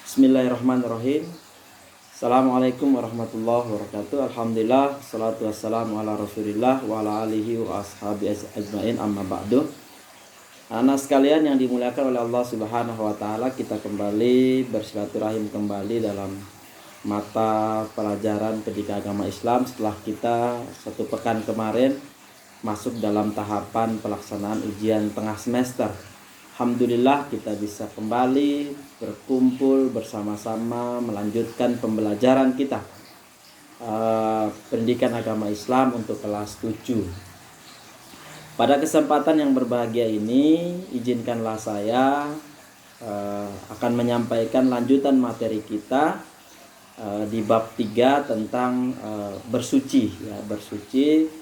Bismillahirrahmanirrahim. Assalamualaikum warahmatullahi wabarakatuh. Alhamdulillah, salatu wassalamu ala rasulillah wa ala alihi wa ashabi ajmain, amma ba'du. Anak sekalian yang dimuliakan oleh Allah subhanahu wa ta'ala, kita kembali bersilaturahim kembali dalam mata pelajaran pendidikan agama Islam setelah kita satu pekan kemarin masuk dalam tahapan pelaksanaan ujian tengah semester. Alhamdulillah kita bisa kembali berkumpul bersama-sama melanjutkan pembelajaran kita pendidikan agama Islam untuk kelas 7. Pada kesempatan yang berbahagia ini, izinkanlah saya akan menyampaikan lanjutan materi kita di bab 3 tentang bersuci, ya, bersuci.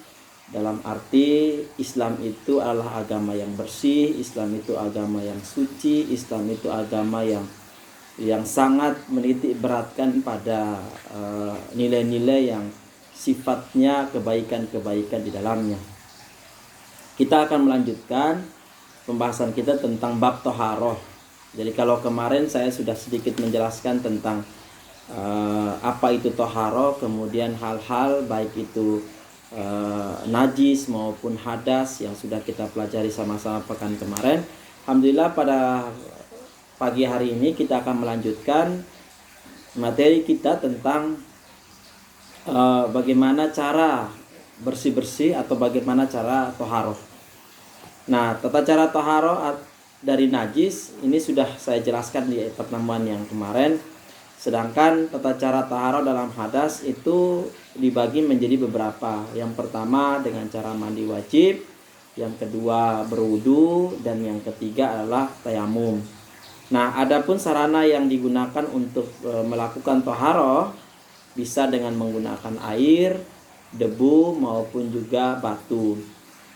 Dalam arti Islam itu adalah agama yang bersih, Islam itu agama yang suci, Islam itu agama yang sangat menitik beratkan pada nilai-nilai yang sifatnya kebaikan-kebaikan di dalamnya. Kita akan melanjutkan pembahasan kita tentang bab toharoh. Jadi kalau kemarin saya sudah sedikit menjelaskan tentang apa itu toharoh, kemudian hal-hal baik itu najis maupun hadas yang sudah kita pelajari sama-sama pekan kemarin. Alhamdulillah pada pagi hari ini kita akan melanjutkan materi kita tentang bagaimana cara bersih-bersih atau bagaimana cara toharoh. Nah, tata cara toharoh dari najis ini sudah saya jelaskan di pertemuan yang kemarin. Sedangkan tata cara taharah dalam hadas itu dibagi menjadi beberapa. Yang pertama dengan cara mandi wajib, yang kedua berwudu, dan yang ketiga adalah tayamum. Nah, adapun sarana yang digunakan untuk melakukan taharah bisa dengan menggunakan air, debu maupun juga batu.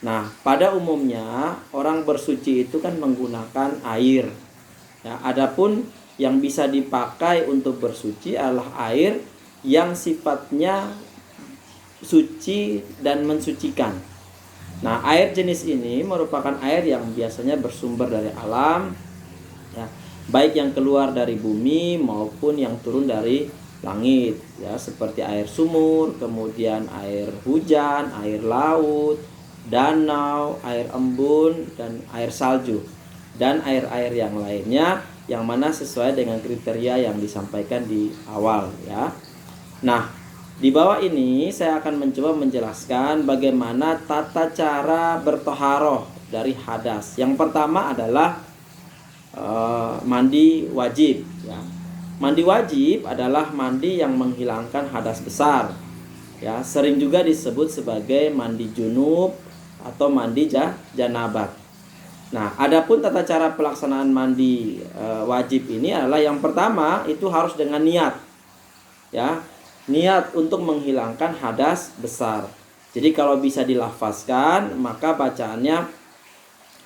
Nah, pada umumnya orang bersuci itu kan menggunakan air. Ya, adapun yang bisa dipakai untuk bersuci adalah air yang sifatnya suci dan mensucikan. Nah, air jenis ini merupakan air yang biasanya bersumber dari alam, ya, baik yang keluar dari bumi maupun yang turun dari langit, ya, seperti air sumur, kemudian air hujan, air laut, danau, air embun, dan air salju, dan air-air yang lainnya yang mana sesuai dengan kriteria yang disampaikan di awal, ya. Nah, di bawah ini saya akan mencoba menjelaskan bagaimana tata cara bertoharoh dari hadas. Yang pertama adalah mandi wajib, ya. Mandi wajib adalah mandi yang menghilangkan hadas besar, ya. Sering juga disebut sebagai mandi junub atau mandi janabat. Nah, adapun tata cara pelaksanaan mandi wajib ini adalah yang pertama itu harus dengan niat, ya, niat untuk menghilangkan hadas besar. Jadi kalau bisa dilafazkan maka bacaannya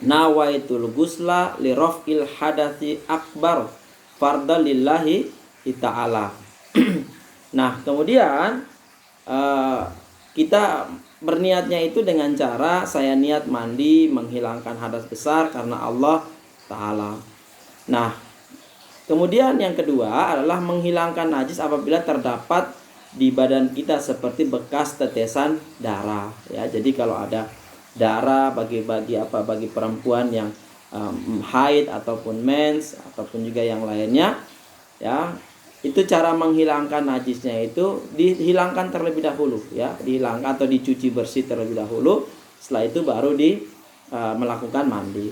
nawaitul ghusla li raf'il hadathi akbar fardal lillahi ta'ala. Nah, kemudian kita berniatnya itu dengan cara saya niat mandi menghilangkan hadas besar karena Allah Ta'ala. Nah, kemudian yang kedua adalah menghilangkan najis apabila terdapat di badan kita seperti bekas tetesan darah, ya. Jadi kalau ada darah bagi perempuan yang haid ataupun mens ataupun juga yang lainnya, ya, itu cara menghilangkan najisnya itu dihilangkan terlebih dahulu, ya, dihilangkan atau dicuci bersih terlebih dahulu. Setelah itu baru melakukan mandi.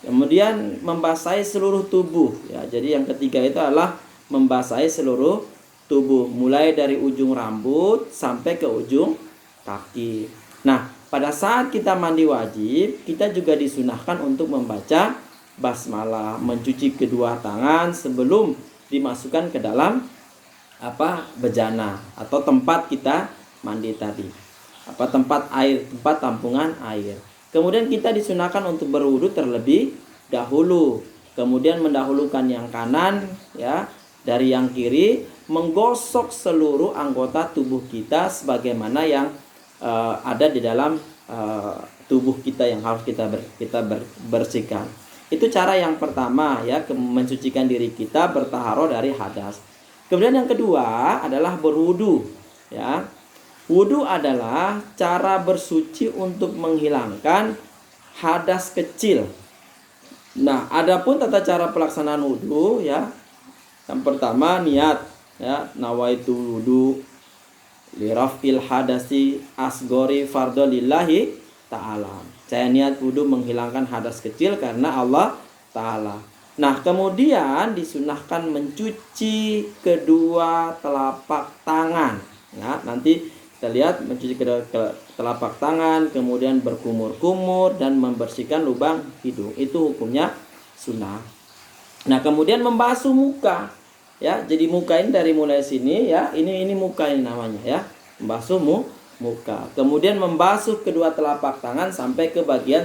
Kemudian membasahi seluruh tubuh, ya. Jadi yang ketiga itu adalah membasahi seluruh tubuh mulai dari ujung rambut sampai ke ujung kaki. Nah, pada saat kita mandi wajib, kita juga disunahkan untuk membaca basmalah, mencuci kedua tangan sebelum dimasukkan ke dalam bejana atau tempat kita mandi tadi, tempat air, tempat tampungan air. Kemudian kita disunahkan untuk berwudu terlebih dahulu, kemudian mendahulukan yang kanan, ya, dari yang kiri, menggosok seluruh anggota tubuh kita sebagaimana yang ada di dalam tubuh kita yang harus kita bersihkan. Itu cara yang pertama ya, mensucikan diri kita bertaharoh dari hadas. Kemudian yang kedua adalah berwudu ya. Wudu adalah cara bersuci untuk menghilangkan hadas kecil. Nah, adapun tata cara pelaksanaan wudu ya. Yang pertama niat ya, nawaitu wudu lirafil hadasi asgori fardhu lillahi ta'ala. Saya niat wudu menghilangkan hadas kecil karena Allah ta'ala. Nah, kemudian disunahkan mencuci kedua telapak tangan. Ya, nanti kita lihat mencuci kedua telapak tangan, kemudian berkumur-kumur dan membersihkan lubang hidung. Itu hukumnya sunnah. Nah, kemudian membasuh muka. Ya, jadi muka ini dari mulai sini ya, ini muka ini namanya ya. Membasuh muka. Kemudian membasuh kedua telapak tangan sampai ke bagian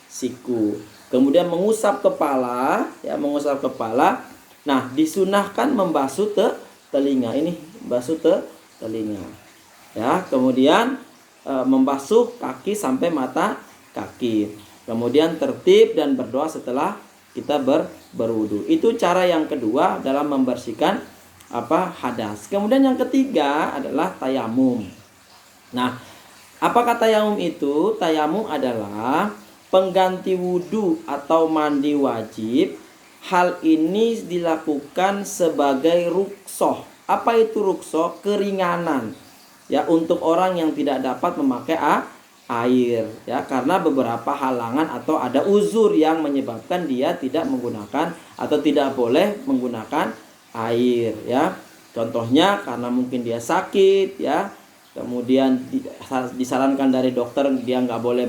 siku. Kemudian mengusap kepala, ya, mengusap kepala. Nah, disunahkan membasuh telinga. Ini basuh telinga. Ya, kemudian membasuh kaki sampai mata kaki. Kemudian tertib dan berdoa setelah kita berwudu. Itu cara yang kedua dalam membersihkan hadas. Kemudian yang ketiga adalah tayamum. Nah, apakah tayamum itu? Tayamum adalah pengganti wudu atau mandi wajib. Hal ini dilakukan sebagai rukhsah. Apa itu rukhsah? Keringanan. Ya, untuk orang yang tidak dapat memakai air ya, karena beberapa halangan atau ada uzur yang menyebabkan dia tidak menggunakan atau tidak boleh menggunakan air ya. Contohnya karena mungkin dia sakit ya, kemudian disarankan dari dokter dia nggak boleh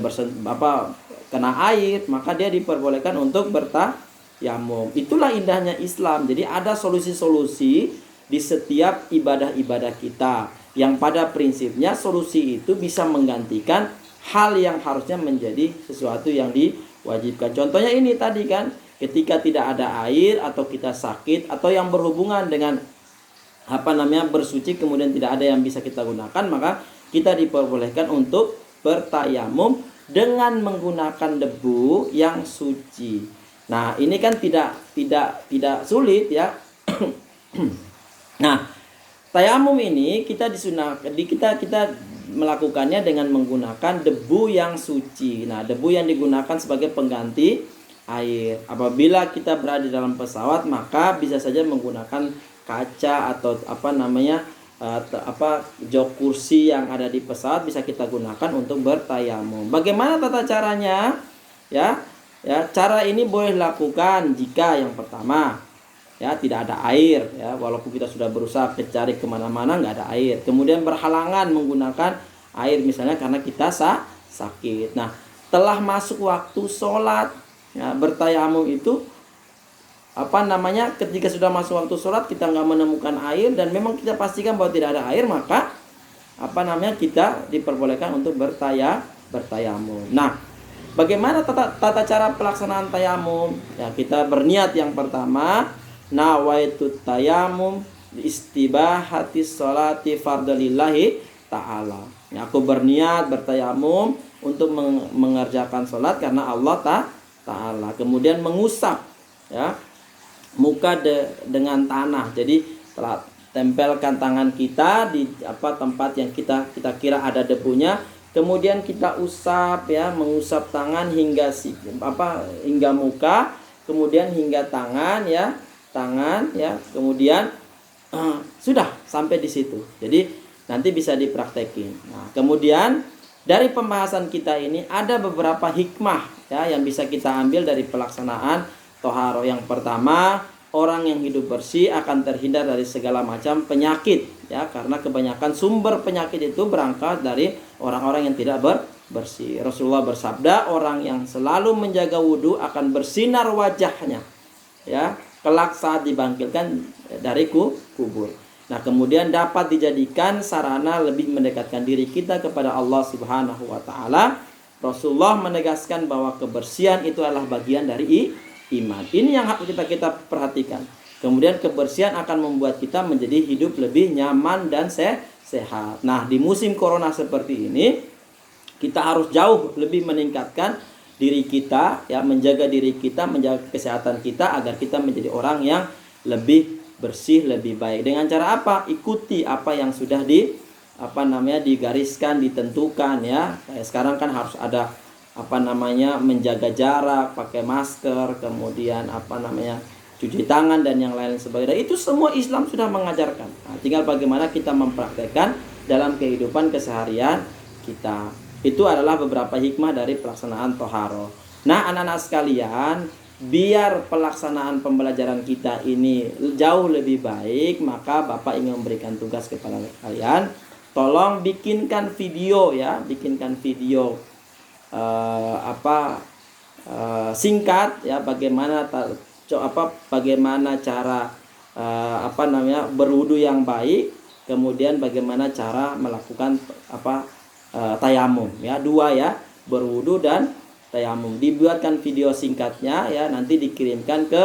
kena air, maka dia diperbolehkan untuk bertayamum. Itulah indahnya Islam. Jadi ada solusi-solusi di setiap ibadah-ibadah kita, yang pada prinsipnya solusi itu bisa menggantikan hal yang harusnya menjadi sesuatu yang diwajibkan. Contohnya ini tadi kan, ketika tidak ada air atau kita sakit atau yang berhubungan dengan bersuci kemudian tidak ada yang bisa kita gunakan, maka kita diperbolehkan untuk bertayamum dengan menggunakan debu yang suci. Nah, ini kan tidak sulit ya. Nah, tayamum ini kita melakukannya dengan menggunakan debu yang suci. Nah, debu yang digunakan sebagai pengganti air. Apabila kita berada di dalam pesawat, maka bisa saja menggunakan kaca atau jok kursi yang ada di pesawat bisa kita gunakan untuk bertayamum. Bagaimana tata caranya? Ya, cara ini boleh dilakukan jika yang pertama ya tidak ada air ya, walaupun kita sudah berusaha cari kemana-mana nggak ada air. Kemudian berhalangan menggunakan air misalnya karena kita sakit. Nah, telah masuk waktu sholat ya, bertayamum itu ketika sudah masuk waktu sholat kita nggak menemukan air dan memang kita pastikan bahwa tidak ada air, maka kita diperbolehkan untuk bertayamum. Nah, bagaimana tata cara pelaksanaan tayamum? Ya, kita berniat yang pertama, nawaitu tayamum istibahati sholati fardhalillahi ta'ala. Ya, aku berniat bertayamum untuk mengerjakan sholat karena Allah ta'ala. Kemudian mengusap ya muka dengan tanah. Jadi tempelkan tangan kita di tempat yang kita kira ada debunya. Kemudian kita usap ya, mengusap tangan hingga muka, kemudian hingga tangan ya. Kemudian sudah sampai di situ. Jadi nanti bisa dipraktekin. Nah, kemudian dari pembahasan kita ini ada beberapa hikmah ya yang bisa kita ambil dari pelaksanaan toharo. Yang pertama, orang yang hidup bersih akan terhindar dari segala macam penyakit ya, karena kebanyakan sumber penyakit itu berangkat dari orang-orang yang tidak bersih. Rasulullah bersabda, orang yang selalu menjaga wudhu akan bersinar wajahnya ya kelak saat dibangkitkan dari kubur. Nah, kemudian dapat dijadikan sarana lebih mendekatkan diri kita kepada Allah Subhanahu wa taala. Rasulullah menegaskan bahwa kebersihan itu adalah bagian dari iman. Ini yang harus kita perhatikan. Kemudian kebersihan akan membuat kita menjadi hidup lebih nyaman dan sehat. Nah, di musim corona seperti ini kita harus jauh lebih meningkatkan diri kita, ya, menjaga diri kita, menjaga kesehatan kita agar kita menjadi orang yang lebih bersih, lebih baik. Dengan cara apa? Ikuti apa yang sudah digariskan, ditentukan, ya. Kayak sekarang kan harus ada menjaga jarak, pakai masker, kemudian cuci tangan dan yang lain sebagainya. Itu semua Islam sudah mengajarkan. Nah, tinggal bagaimana kita mempraktekkan dalam kehidupan keseharian kita. Itu adalah beberapa hikmah dari pelaksanaan toharoh. Nah, anak-anak sekalian, biar pelaksanaan pembelajaran kita ini jauh lebih baik, maka Bapak ingin memberikan tugas kepada kalian. Tolong bikinkan video, ya, singkat, ya, bagaimana cara berwudu yang baik, kemudian bagaimana cara melakukan tayamum, ya, dua, ya, berwudu dan tayamum. Dibuatkan video singkatnya, ya, nanti dikirimkan ke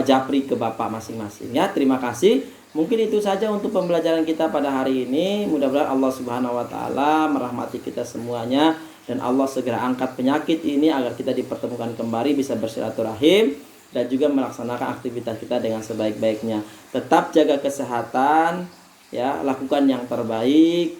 Japri ke Bapak masing-masing, ya. Terima kasih. Mungkin itu saja untuk pembelajaran kita pada hari ini. Mudah-mudahan Allah Subhanahu wa taala merahmati kita semuanya dan Allah segera angkat penyakit ini agar kita dipertemukan kembali, bisa bersilaturahim dan juga melaksanakan aktivitas kita dengan sebaik-baiknya. Tetap jaga kesehatan, ya, lakukan yang terbaik,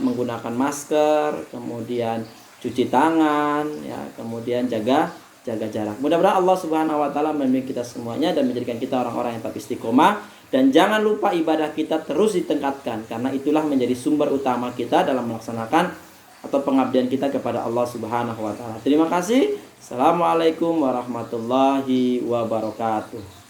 menggunakan masker, kemudian cuci tangan, ya, kemudian jaga jarak. Mudah-mudahan Allah Subhanahu wa taala membimbing kita semuanya dan menjadikan kita orang-orang yang tetap istiqomah, dan jangan lupa ibadah kita terus ditingkatkan karena itulah menjadi sumber utama kita dalam melaksanakan atau pengabdian kita kepada Allah Subhanahu wa taala. Terima kasih. Assalamualaikum warahmatullahi wabarakatuh.